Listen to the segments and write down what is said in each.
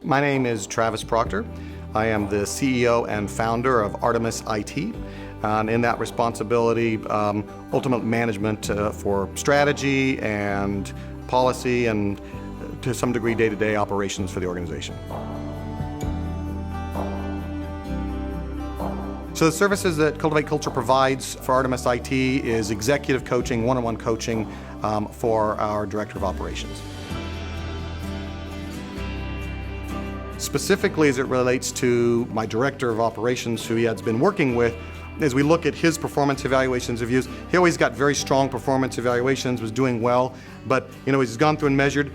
My name is Travis Proctor. I am the CEO and founder of ArtemisIT, and in that responsibility, ultimate management for strategy and policy and to some degree day-to-day operations for the organization. So the services that Cultivate Culture provides for ArtemisIT is executive coaching, one-on-one coaching for our Director of Operations. Specifically as it relates to my Director of Operations who he has been working with, as we look at his performance evaluations reviews, he always got very strong performance evaluations, was doing well, but he's gone through and measured,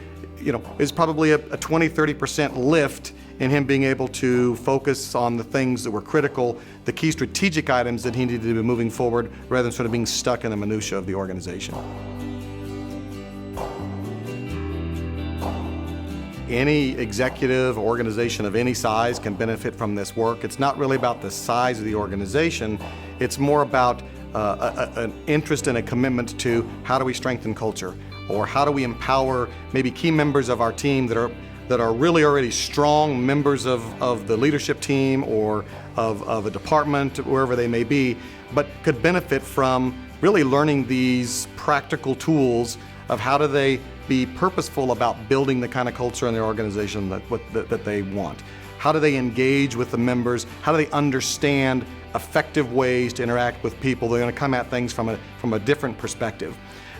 is probably a 20-30% lift in him being able to focus on the things that were critical, the key strategic items that he needed to be moving forward rather than sort of being stuck in the minutia of the organization. Any executive organization of any size can benefit from this work. It's not really about the size of the organization, it's more about an interest and a commitment to how do we strengthen culture, or how do we empower maybe key members of our team that are really already strong members of the leadership team or of a department, wherever they may be, but could benefit from really learning these practical tools of how do they be purposeful about building the kind of culture in their organization that they want. How do they engage with the members? How do they understand effective ways to interact with people? They're going to come at things from a different perspective.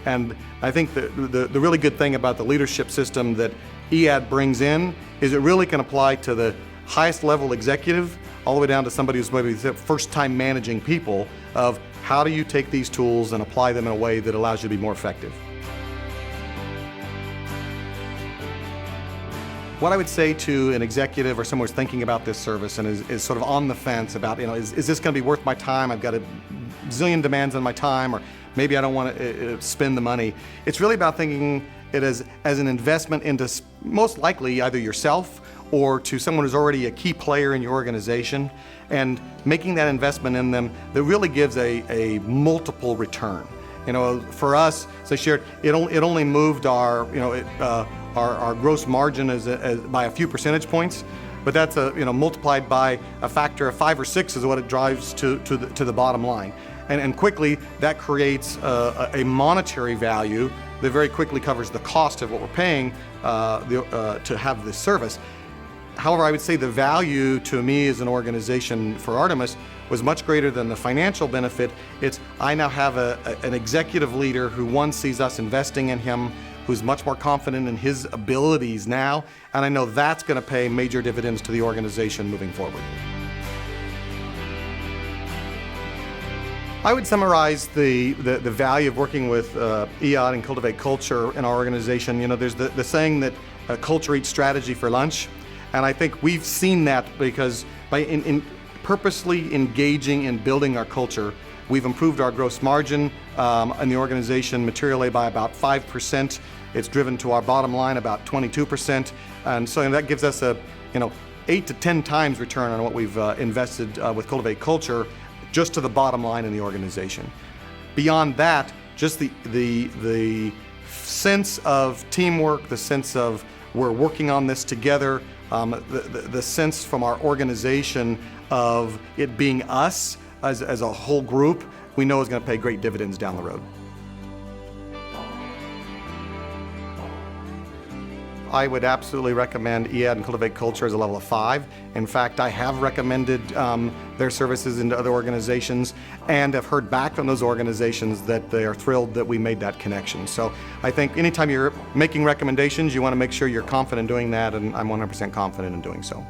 And I think the really good thing about the leadership system that EAD brings in is it really can apply to the highest level executive all the way down to somebody who's maybe the first time managing people, of how do you take these tools and apply them in a way that allows you to be more effective. What I would say to an executive or someone who's thinking about this service and is sort of on the fence about, is this going to be worth my time? I've got a zillion demands on my time, or maybe I don't want to spend the money. It's really about thinking it as an investment into most likely either yourself or to someone who's already a key player in your organization, and making that investment in them that really gives a multiple return. For us, as I shared, it only moved our gross margin by a few percentage points, but that's multiplied by a factor of 5 or 6 is what it drives to the bottom line, and quickly that creates a monetary value that very quickly covers the cost of what we're paying to have this service. However, I would say the value to me as an organization for Artemis was much greater than the financial benefit. I now have an executive leader who sees us investing in him, who's much more confident in his abilities now, and I know that's going to pay major dividends to the organization moving forward. I would summarize the value of working with EAD and Cultivate Culture in our organization. There's the saying that culture eats strategy for lunch. And I think we've seen that because by purposely engaging in building our culture, we've improved our gross margin in the organization materially by about 5%. It's driven to our bottom line about 22%. And so that gives us a 8 to 10 times return on what we've invested with Cultivate Culture just to the bottom line in the organization. Beyond that, just the sense of teamwork, the sense of we're working on this together, the sense from our organization of it being us as a whole group, we know is going to pay great dividends down the road. I would absolutely recommend EAD and Cultivate Culture as a level of 5. In fact, I have recommended their services into other organizations and have heard back from those organizations that they are thrilled that we made that connection. So I think anytime you're making recommendations, you want to make sure you're confident doing that, and I'm 100% confident in doing so.